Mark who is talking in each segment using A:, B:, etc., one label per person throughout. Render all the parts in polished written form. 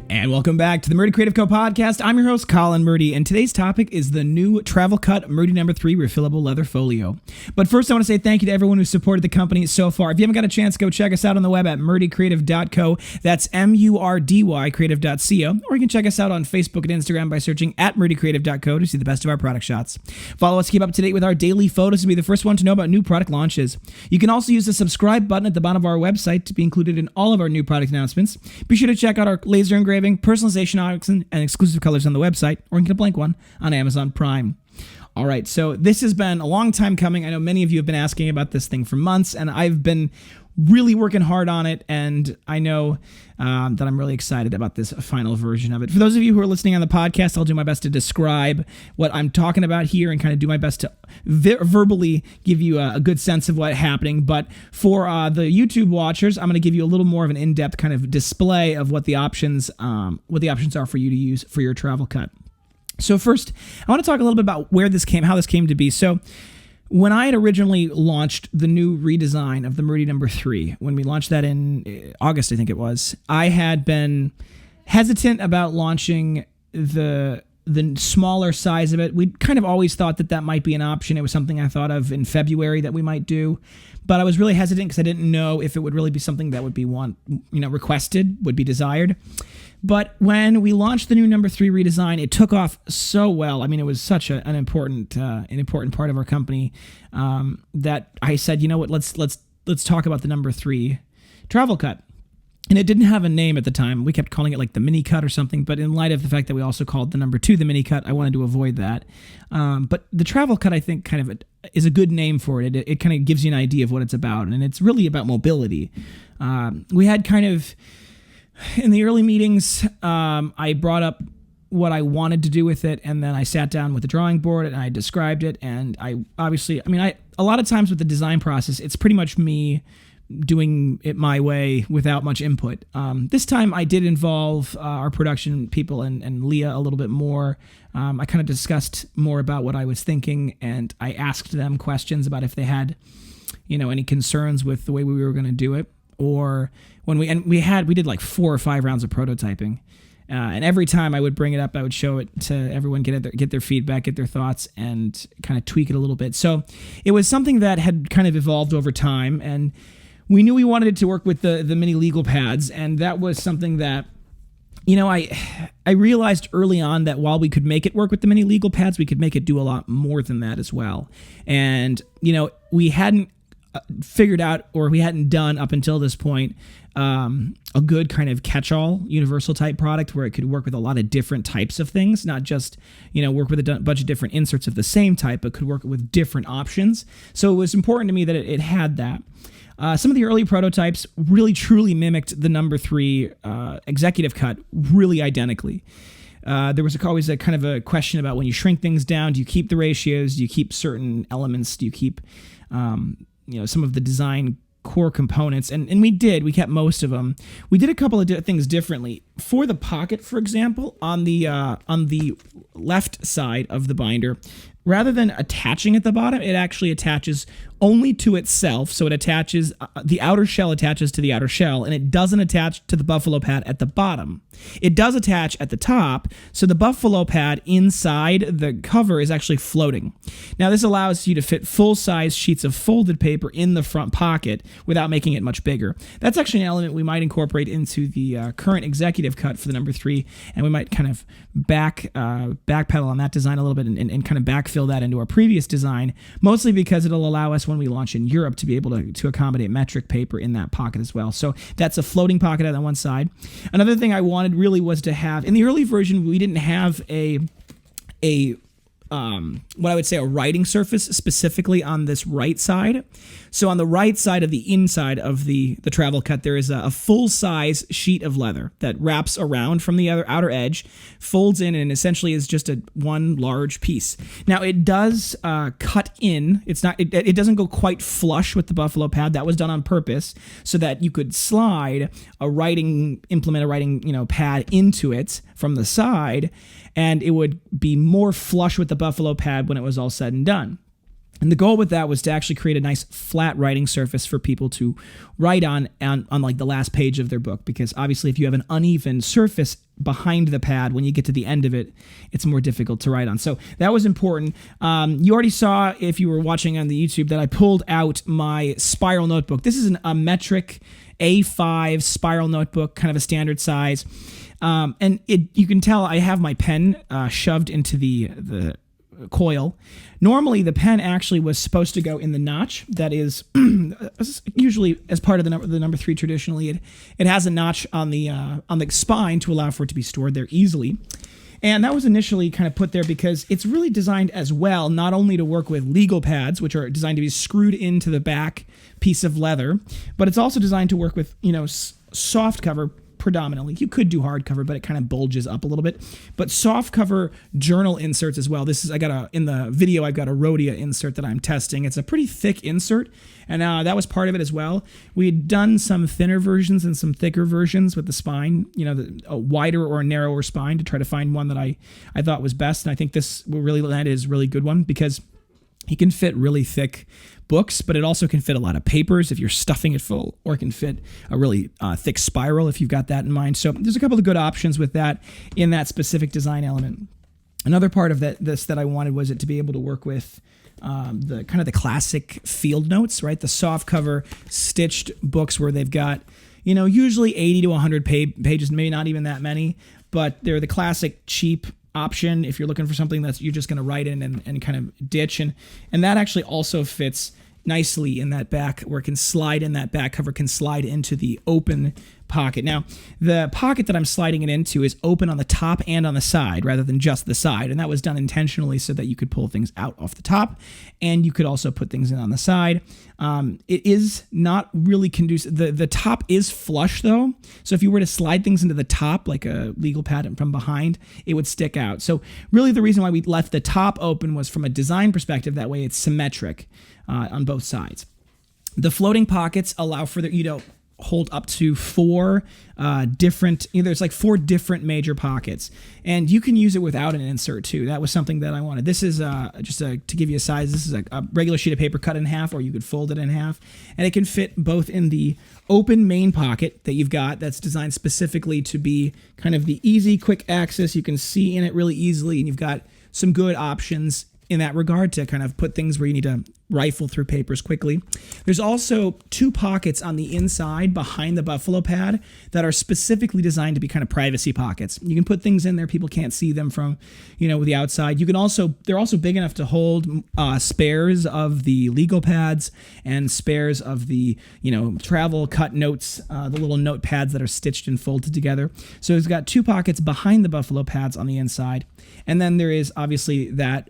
A: And welcome back to the Murdy Creative Co podcast. I'm your host, Colin Murdy, and today's topic is the new Travel Cut Murdy No. 3 Refillable Leather Folio. But first, I want to say thank you to everyone who supported the company so far. If you haven't got a chance, go check us out on the web at Murdy Creative Co. That's MURDY Creative.co. Or you can check us out on Facebook and Instagram by searching at Murdy Creative Co. to see the best of our product shots. Follow us to keep up to date with our daily photos and be the first one to know about new product launches. You can also use the subscribe button at the bottom of our website to be included in all of our new product announcements. Be sure to check out our laser engraving, personalization options, and exclusive colors on the website, or you can get a blank one on Amazon Prime. All right, so this has been a long time coming. I know many of you have been asking about this thing for months, and I've been really working hard on it, and I know that I'm really excited about this final version of it. For those of you who are listening on the podcast, I'll do my best to describe what I'm talking about here and kind of do my best to verbally give you a good sense of what's happening. But for the YouTube watchers, I'm going to give you a little more of an in-depth kind of display of what the options are for you to use for your travel cut. So first, I want to talk a little bit about how this came to be. So when I had originally launched the new redesign of the Murdy No. 3, when we launched that in August, I think it was, I had been hesitant about launching the smaller size of it. We kind of always thought that might be an option. It was something I thought of in February that we might do, but I was really hesitant because I didn't know if it would really be something that would be requested, would be desired. But when we launched the new No. 3 redesign, it took off so well. I mean, it was such an important part of our company that I said, you know what, let's talk about the No. 3 Travel Cut. And it didn't have a name at the time. We kept calling it like the mini cut or something. But in light of the fact that we also called the No. 2 the mini cut, I wanted to avoid that. But the Travel Cut, I think, kind of is a good name for it. It kind of gives you an idea of what it's about. And it's really about mobility. We had kind of, in the early meetings, I brought up what I wanted to do with it, and then I sat down with the drawing board and I described it. And a lot of times with the design process, it's pretty much me doing it my way without much input. This time I did involve our production people and Leah a little bit more. I kind of discussed more about what I was thinking, and I asked them questions about if they had, any concerns with the way we were going to do it. Or when we did like 4 or 5 rounds of prototyping, and every time I would bring it up, I would show it to everyone, get their feedback, get their thoughts, and kind of tweak it a little bit. So it was something that had kind of evolved over time, and we knew we wanted it to work with the mini legal pads, and that was something that, I realized early on that while we could make it work with the mini legal pads, we could make it do a lot more than that as well. And we hadn't figured out, or we hadn't done up until this point, a good kind of catch-all universal type product where it could work with a lot of different types of things, not just, work with a bunch of different inserts of the same type, but could work with different options. So it was important to me that it had that. Some of the early prototypes really truly mimicked the No. 3 executive cut really identically. There was always a kind of a question about when you shrink things down, do you keep the ratios? Do you keep certain elements? Do you keep some of the design core components? And we kept most of them. We did a couple of things differently. For the pocket, for example, on the left side of the binder, rather than attaching at the bottom, it actually attaches only to itself. So it attaches, the outer shell attaches to the outer shell, and it doesn't attach to the buffalo pad at the bottom. It does attach at the top, so the buffalo pad inside the cover is actually floating. Now this allows you to fit full-size sheets of folded paper in the front pocket without making it much bigger. That's actually an element we might incorporate into the current executive cut for the No. 3, and we might kind of backpedal on that design a little bit and kind of backfill that into our previous design, mostly because it'll allow us when we launch in Europe to be able to accommodate metric paper in that pocket as well. So that's a floating pocket on one side. Another thing I wanted really was to have, in the early version, we didn't have a what I would say a writing surface specifically on this right side. So on the right side of the inside of the travel cut, there is a full-size sheet of leather that wraps around from the outer edge, folds in, and essentially is just one large piece. Now it does cut in. It doesn't go quite flush with the buffalo pad. That was done on purpose so that you could slide a writing pad into it from the side, and it would be more flush with the buffalo pad when it was all said and done. And the goal with that was to actually create a nice flat writing surface for people to write on like the last page of their book, because obviously if you have an uneven surface behind the pad, when you get to the end of it, it's more difficult to write on. So that was important. You already saw, if you were watching on the YouTube, that I pulled out my spiral notebook. This is a metric A5 spiral notebook, kind of a standard size. And you can tell I have my pen shoved into the coil. Normally, the pen actually was supposed to go in the notch. That is usually as part of the number 3. Traditionally, it has a notch on the spine to allow for it to be stored there easily. And that was initially kind of put there because it's really designed as well, not only to work with legal pads, which are designed to be screwed into the back piece of leather, but it's also designed to work with soft cover. Predominantly, you could do hardcover, but it kind of bulges up a little bit. But soft cover journal inserts as well. This is in the video I've got a Rhodia insert that I'm testing. It's a pretty thick insert, and that was part of it as well. We had done some thinner versions and some thicker versions with the spine, a wider or a narrower spine, to try to find one that I thought was best. And I think this really landed is a really good one because it can fit really thick books, but it also can fit a lot of papers if you're stuffing it full, or it can fit a really thick spiral if you've got that in mind. So there's a couple of good options with that in that specific design element. Another part of this that I wanted was it to be able to work with the kind of the classic field notes, right? The soft cover stitched books where they've got, usually 80 to 100 pages, maybe not even that many, but they're the classic cheap option if you're looking for something that's you're just going to write in and kind of ditch, and that actually also fits nicely in that back, where it can slide in, that back cover can slide into the open pocket. Now, the pocket that I'm sliding it into is open on the top and on the side rather than just the side, and that was done intentionally so that you could pull things out off the top and you could also put things in on the side. It is not really conducive. The top is flush though, so if you were to slide things into the top like a legal pad from behind, it would stick out. So really the reason why we left the top open was from a design perspective. That way it's symmetric on both sides. The floating pockets allow for hold up to 4 different, there's like 4 different major pockets, and you can use it without an insert too. That was something that I wanted. This is to give you a size, this is a regular sheet of paper cut in half, or you could fold it in half, and it can fit both in the open main pocket that you've got that's designed specifically to be kind of the easy, quick access. You can see in it really easily, and you've got some good options in that regard to kind of put things where you need to rifle through papers quickly. There's also 2 pockets on the inside behind the buffalo pad that are specifically designed to be kind of privacy pockets. You can put things in there, people can't see them from, with the outside. You can also, they're also big enough to hold spares of the legal pads and spares of the, travel cut notes, the little notepads that are stitched and folded together. So it's got 2 pockets behind the buffalo pads on the inside. And then there is obviously that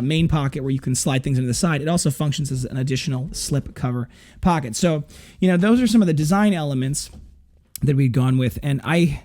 A: main pocket where you can slide things into the side. It also functions as an additional slip cover pocket. So, those are some of the design elements that we've gone with. And I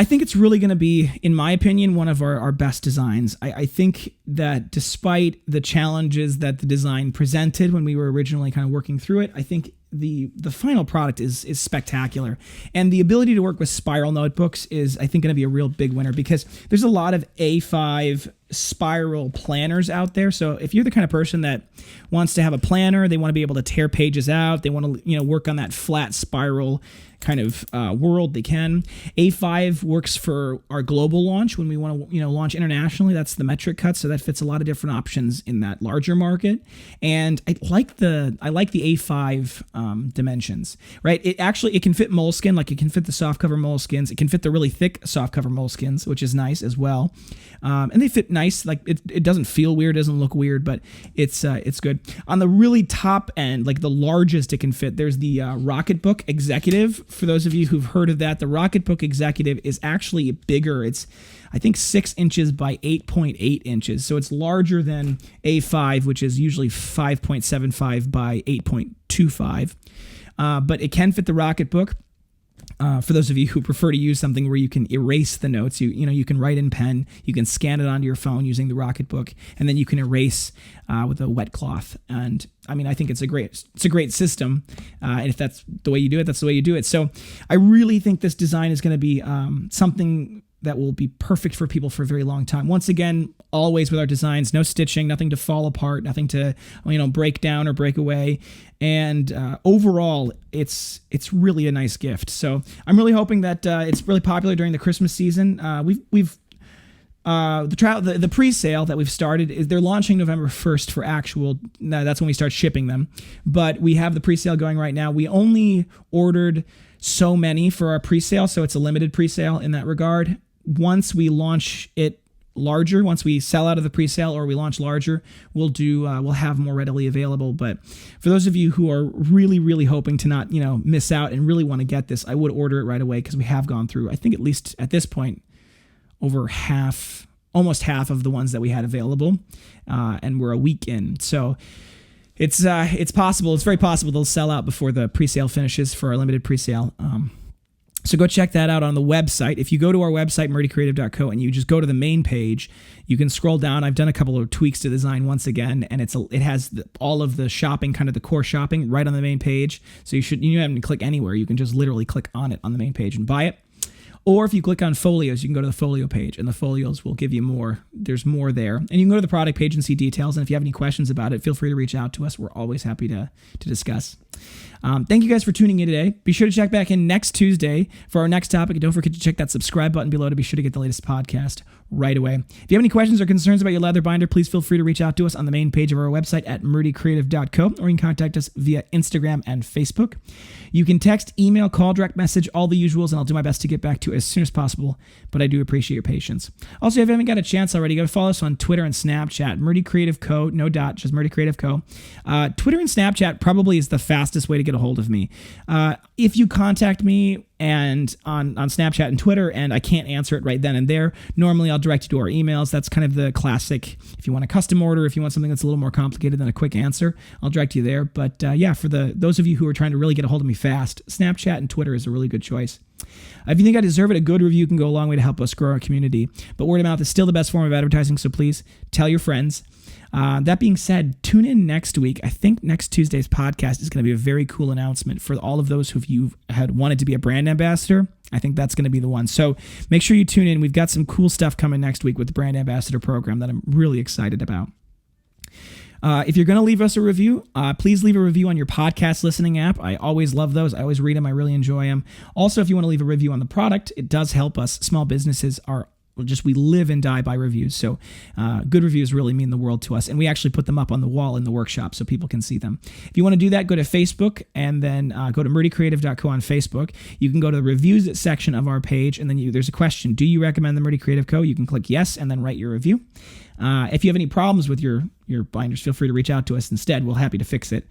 A: think it's really going to be, in my opinion, one of our best designs. I think that despite the challenges that the design presented when we were originally kind of working through it, I think the final product is spectacular. And the ability to work with spiral notebooks is, I think, going to be a real big winner, because there's a lot of A5 spiral planners out there. So if you're the kind of person that wants to have a planner, they want to be able to tear pages out, they want to work on that flat spiral kind of world, they can. A5 works for our global launch when we want to launch internationally. That's the metric cut, so that fits a lot of different options in that larger market. And I like the A5 dimensions, right? It can fit moleskin, like it can fit the softcover moleskins. It can fit the really thick softcover moleskins, which is nice as well. And they fit nice. Like it doesn't feel weird, doesn't look weird, but it's good. On the really top end, like the largest it can fit, there's the Rocketbook Executive. For those of you who've heard of that, the Rocketbook Executive is actually bigger. It's, I think, 6 inches by 8.8 inches. So it's larger than A5, which is usually 5.75 by 8.25. But it can fit the Rocketbook. For those of you who prefer to use something where you can erase the notes, you can write in pen, you can scan it onto your phone using the Rocketbook, and then you can erase with a wet cloth. And I think it's a great system. And if that's the way you do it, that's the way you do it. So I really think this design is going to be something that will be perfect for people for a very long time. Once again, always with our designs, no stitching, nothing to fall apart, nothing to break down or break away. And overall, it's really a nice gift. So I'm really hoping that it's really popular during the Christmas season. The pre-sale that we've started is they're launching November 1st for actual. That's when we start shipping them. But we have the pre-sale going right now. We only ordered so many for our pre-sale, so it's a limited pre-sale in that regard. Once we launch it larger, once we sell out of the pre-sale or we launch larger, we'll have more readily available. But for those of you who are really, really hoping to not miss out and really want to get this, I would order it right away, because we have gone through, I think at least at this point, over almost half of the ones that we had available, and we're a week in. So it's possible. It's very possible they'll sell out before the pre-sale finishes for our limited pre-sale. So go check that out on the website. If you go to our website, MurdyCreative.co, and you just go to the main page, you can scroll down. I've done a couple of tweaks to the design once again, and it has all of the shopping, kind of the core shopping, right on the main page. So you don't have to click anywhere. You can just literally click on it on the main page and buy it. Or if you click on folios, you can go to the folio page, and the folios will give you more. There's more there. And you can go to the product page and see details. And if you have any questions about it, feel free to reach out to us. We're always happy to discuss. Thank you guys for tuning in today. Be sure to check back in next Tuesday for our next topic. And don't forget to check that subscribe button below to be sure to get the latest podcast right away. If you have any questions or concerns about your leather binder, please feel free to reach out to us on the main page of our website at MurdyCreative.co, or you can contact us via Instagram and Facebook. You can text, email, call, direct message, all the usuals, and I'll do my best to get back to you as soon as possible, but I do appreciate your patience. Also, if you haven't got a chance already, go follow us on Twitter and Snapchat, Murdy Creative Co, no dot, just Murdy Creative Co. Twitter and Snapchat probably is the fastest way to get a hold of me. If you contact me and on Snapchat and Twitter, and I can't answer it right then and there, normally I'll direct you to our emails. That's kind of the classic. If you want a custom order, if you want something that's a little more complicated than a quick answer, I'll direct you there. But for those of you who are trying to really get a hold of me fast, Snapchat and Twitter is a really good choice. If you think I deserve it, a good review can go a long way to help us grow our community. But word of mouth is still the best form of advertising, so please tell your friends. That being said, tune in next week. I think next Tuesday's podcast is going to be a very cool announcement for all of those who you had wanted to be a brand ambassador. I think that's going to be the one. So make sure you tune in. We've got some cool stuff coming next week with the brand ambassador program that I'm really excited about. If you're going to leave us a review, please leave a review on your podcast listening app. I always love those. I always read them. I really enjoy them. Also, if you want to leave a review on the product, it does help us. Small businesses we live and die by reviews. So good reviews really mean the world to us. And we actually put them up on the wall in the workshop so people can see them. If you want to do that, go to Facebook and then go to MurdyCreative.co on Facebook. You can go to the reviews section of our page, and then there's a question. Do you recommend the Murdy Creative Co? You can click yes and then write your review. If you have any problems with your binders, feel free to reach out to us instead. We're happy to fix it.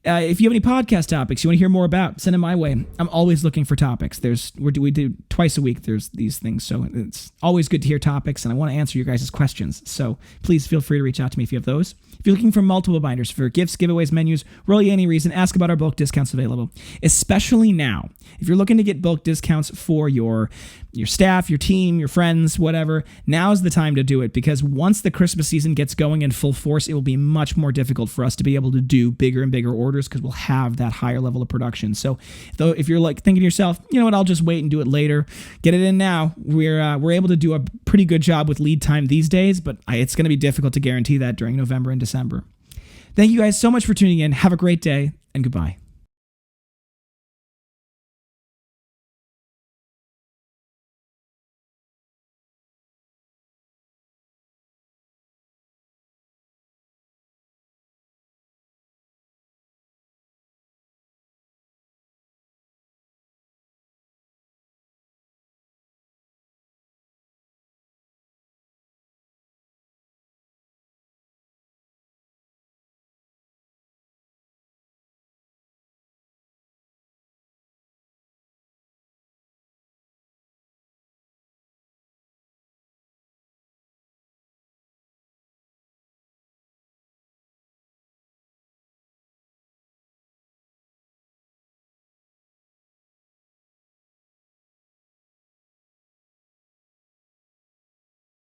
A: If you have any podcast topics you want to hear more about, send them my way. I'm always looking for topics. We do twice a week. There's these things, so it's always good to hear topics, and I want to answer your guys' questions. So please feel free to reach out to me if you have those. If you're looking for multiple binders for gifts, giveaways, menus, really any reason, ask about our bulk discounts available. Especially now, if you're looking to get bulk discounts for your staff, your team, your friends, whatever, now's the time to do it, because once the Christmas season gets going in full force, it will be much more difficult for us to be able to do bigger and bigger orders, because we'll have that higher level of production. So if you're thinking to yourself, you know what, I'll just wait and do it later, get it in now. We're able to do a pretty good job with lead time these days, but it's going to be difficult to guarantee that during November and December. Thank you guys so much for tuning in. Have a great day, and goodbye.